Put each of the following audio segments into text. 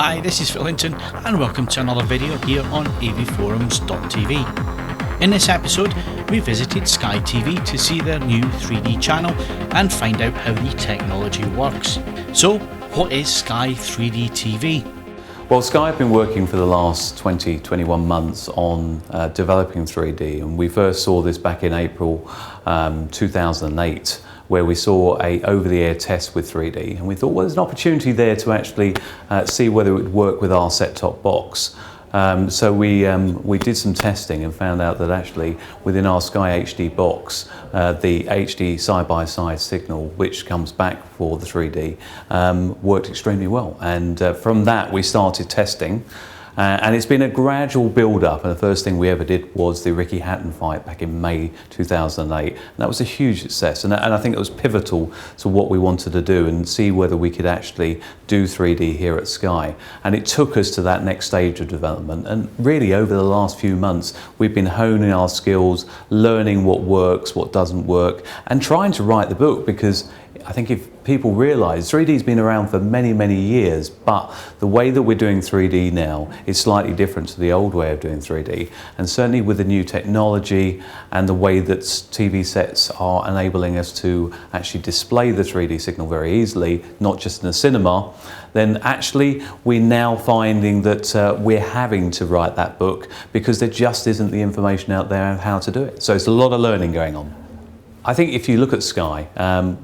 Hi, this is Phil Hinton and welcome to another video here on avforums.tv. In this episode, we visited Sky TV to see their new 3D channel and find out how the technology works. So, what is Sky 3D TV? Well, Sky have been working for the last 21 months on developing 3D, and we first saw this back in April 2008, where we saw a over-the-air test with 3D, and we thought, well, there's an opportunity there to actually see whether it would work with our set-top box. So we did some testing and found out that actually within our Sky HD box, the HD side-by-side signal, which comes back for the 3D, worked extremely well. And from that we started testing. And it's been a gradual build-up, and the first thing we ever did was the Ricky Hatton fight back in May 2008, and that was a huge success, and I think it was pivotal to what we wanted to do and see whether we could actually do 3D here at Sky. And it took us to that next stage of development, and really over the last few months we've been honing our skills, learning what works, what doesn't work, and trying to write the book, because I think if people realise 3D's been around for many years, but the way that we're doing 3D now is slightly different to the old way of doing 3D, and certainly with the new technology and the way that TV sets are enabling us to actually display the 3D signal very easily, not just in a cinema, then actually we're now finding that we're having to write that book because there just isn't the information out there of how to do it. So it's a lot of learning going on. I think if you look at Sky,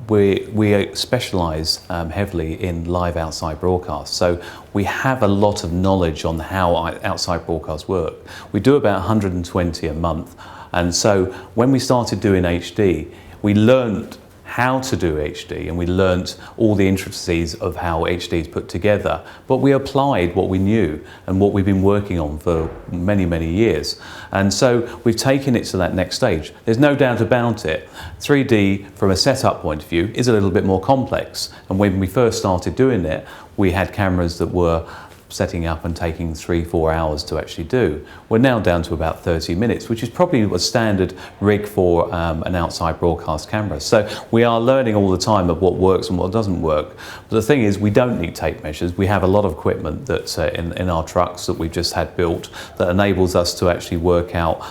we specialise heavily in live outside broadcasts. So we have a lot of knowledge on how outside broadcasts work. We do about 120 a month. And so when we started doing HD, we learned how to do HD, and we learnt all the intricacies of how HD is put together, but we applied what we knew and what we've been working on for many years. And so we've taken it to that next stage. There's no doubt about it. 3D from a setup point of view is a little bit more complex, and when we first started doing it, we had cameras that were setting up and taking 3-4 hours to actually do. We're now down to about 30 minutes, which is probably a standard rig for an outside broadcast camera. So we are learning all the time of what works and what doesn't work. But the thing is, we don't need tape measures. We have a lot of equipment that's in our trucks that we've just had built that enables us to actually work out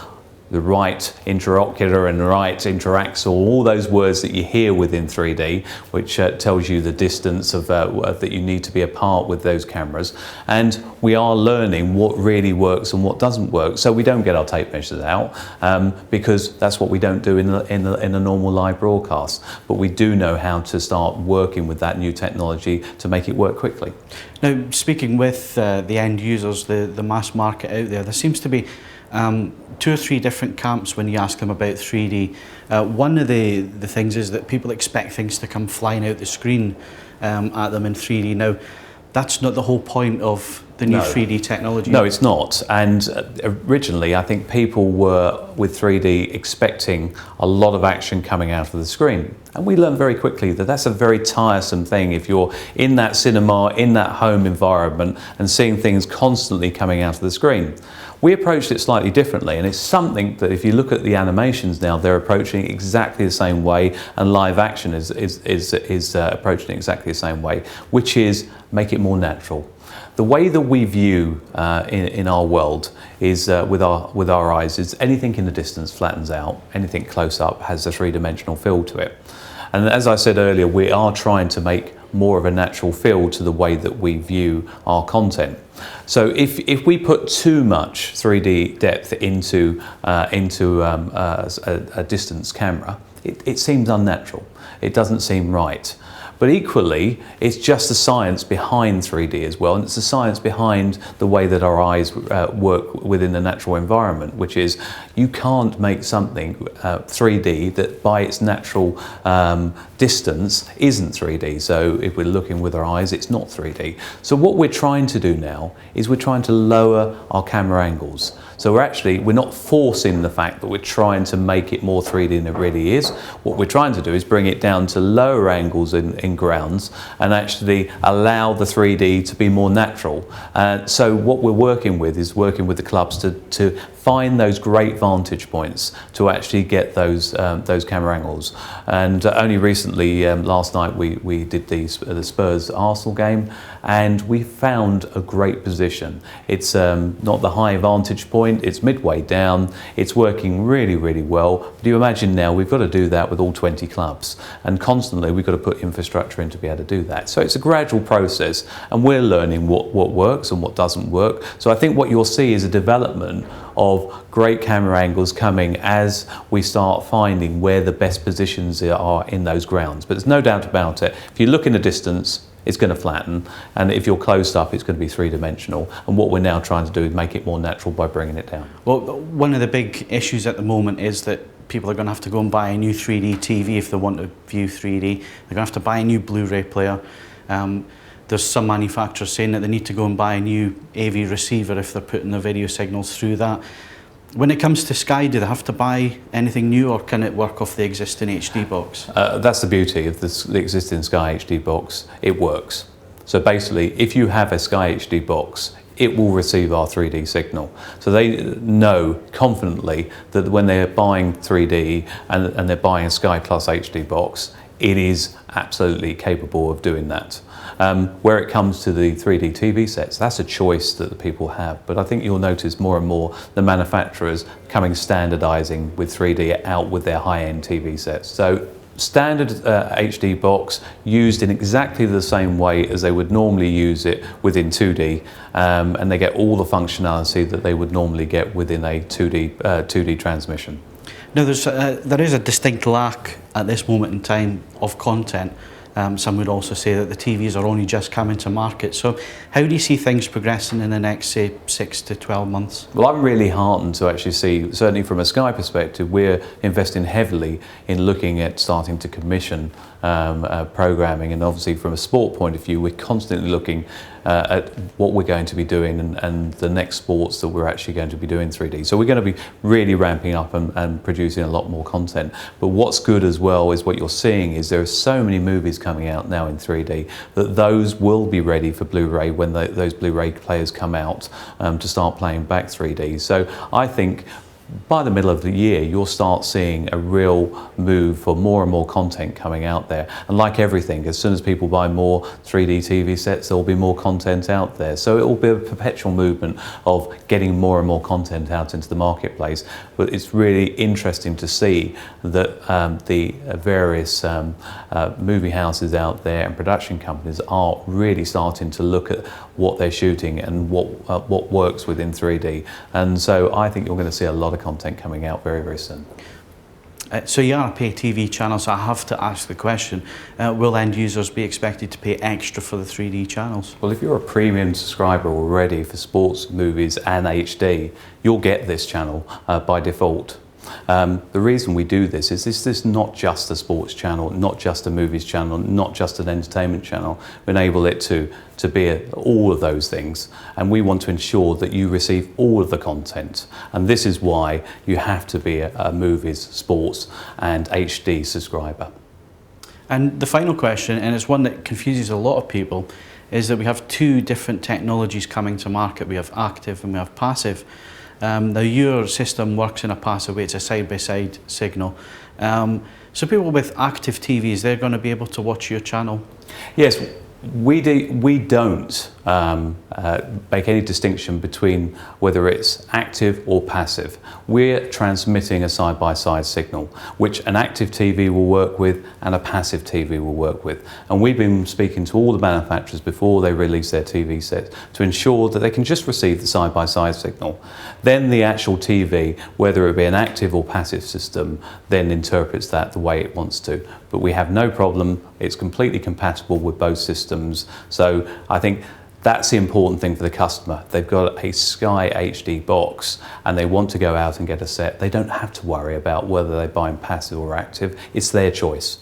the right interocular and the right interaxle, all those words that you hear within 3D, which tells you the distance of that you need to be apart with those cameras. And we are learning what really works and what doesn't work. So we don't get our tape measures out because that's what we don't do in a normal live broadcast. But we do know how to start working with that new technology to make it work quickly. Now, speaking with the end users, the mass market out there seems to be 2 or 3 different camps when you ask them about 3D. One of the things is that people expect things to come flying out the screen at them in 3D. Now, that's not the whole point of the new 3D technology. No, it's not. And originally, I think people were, with 3D, expecting a lot of action coming out of the screen. And we learned very quickly that that's a very tiresome thing if you're in that cinema, in that home environment, and seeing things constantly coming out of the screen. We approached it slightly differently, and it's something that if you look at the animations now, they're approaching it exactly the same way, and live action is approaching it exactly the same way, which is make it more natural. The way that we view in our world is with our eyes is anything in the distance flattens out, anything close up has a 3-dimensional feel to it. And as I said earlier, we are trying to make more of a natural feel to the way that we view our content. So if we put too much 3D depth into a distance camera, it seems unnatural. It doesn't seem right. But equally, it's just the science behind 3D as well, and it's the science behind the way that our eyes work within the natural environment, which is you can't make something 3D that by its natural distance isn't 3D. So if we're looking with our eyes, it's not 3D. So what we're trying to do now is we're trying to lower our camera angles. So we're not forcing the fact that we're trying to make it more 3D than it really is. What we're trying to do is bring it down to lower angles in grounds and actually allow the 3D to be more natural. So what we're working with is working with the clubs to find those great vantage points to actually get those camera angles. And only recently, last night, we did the Spurs Arsenal game, and we found a great position. It's not the high vantage point, it's midway down, it's working really, really well. But you imagine now we've got to do that with all 20 clubs, and constantly we've got to put infrastructure in to be able to do that. So it's a gradual process, and we're learning what works and what doesn't work. So I think what you'll see is a development of great camera angles coming as we start finding where the best positions are in those grounds. But there's no doubt about it, if you look in the distance, it's going to flatten, and if you're close up, it's going to be three-dimensional. And what we're now trying to do is make it more natural by bringing it down. Well, one of the big issues at the moment is that people are going to have to go and buy a new 3D TV if they want to view 3D. They're going to have to buy a new Blu-ray player. There's some manufacturers saying that they need to go and buy a new AV receiver if they're putting the video signals through that. When it comes to Sky, do they have to buy anything new, or can it work off the existing HD box? That's the beauty of the existing Sky HD box. It works. So basically, if you have a Sky HD box, it will receive our 3D signal. So they know confidently that when they're buying 3D and they're buying a Sky Plus HD box, it is absolutely capable of doing that. Where it comes to the 3D TV sets, that's a choice that the people have. But I think you'll notice more and more the manufacturers coming standardizing with 3D out with their high-end TV sets. So standard HD box used in exactly the same way as they would normally use it within 2D, and they get all the functionality that they would normally get within a 2D transmission. Now, there is a distinct lack at this moment in time of content. Some would also say that the TVs are only just coming to market. So how do you see things progressing in the next, say, 6 to 12 months? Well, I'm really heartened to actually see, certainly from a Sky perspective, we're investing heavily in looking at starting to commission programming, and obviously from a sport point of view, we're constantly looking at what we're going to be doing and the next sports that we're actually going to be doing 3D. So we're going to be really ramping up and producing a lot more content. But what's good as well is what you're seeing is there are so many movies coming out now in 3D that those will be ready for Blu-ray when those Blu-ray players come out to start playing back 3D. So I think by the middle of the year, you'll start seeing a real move for more and more content coming out there. And like everything, as soon as people buy more 3D TV sets, there will be more content out there. So it will be a perpetual movement of getting more and more content out into the marketplace. But it's really interesting to see that the various movie houses out there and production companies are really starting to look at what they're shooting and what works within 3D. And so I think you're going to see a lot of content coming out very, very soon. So you are a pay TV channel, so I have to ask the question, will end users be expected to pay extra for the 3D channels? Well, if you're a premium subscriber already for sports, movies and HD, you'll get this channel by default. The reason we do this is not just a sports channel, not just a movies channel, not just an entertainment channel. We enable it to be all of those things, and we want to ensure that you receive all of the content. And this is why you have to be a movies, sports and HD subscriber. And the final question, and it's one that confuses a lot of people, is that we have two different technologies coming to market. We have active and we have passive. Now your system works in a passive way, it's a side-by-side signal. So people with active TVs, they're going to be able to watch your channel? Yes, we don't make any distinction between whether it's active or passive. We're transmitting a side-by-side signal, which an active TV will work with and a passive TV will work with. And we've been speaking to all the manufacturers before they release their TV sets to ensure that they can just receive the side-by-side signal. Then the actual TV, whether it be an active or passive system, then interprets that the way it wants to. But we have no problem, it's completely compatible with both systems. So I think that's the important thing for the customer. They've got a Sky HD box and they want to go out and get a set. They don't have to worry about whether they're buying passive or active. It's their choice.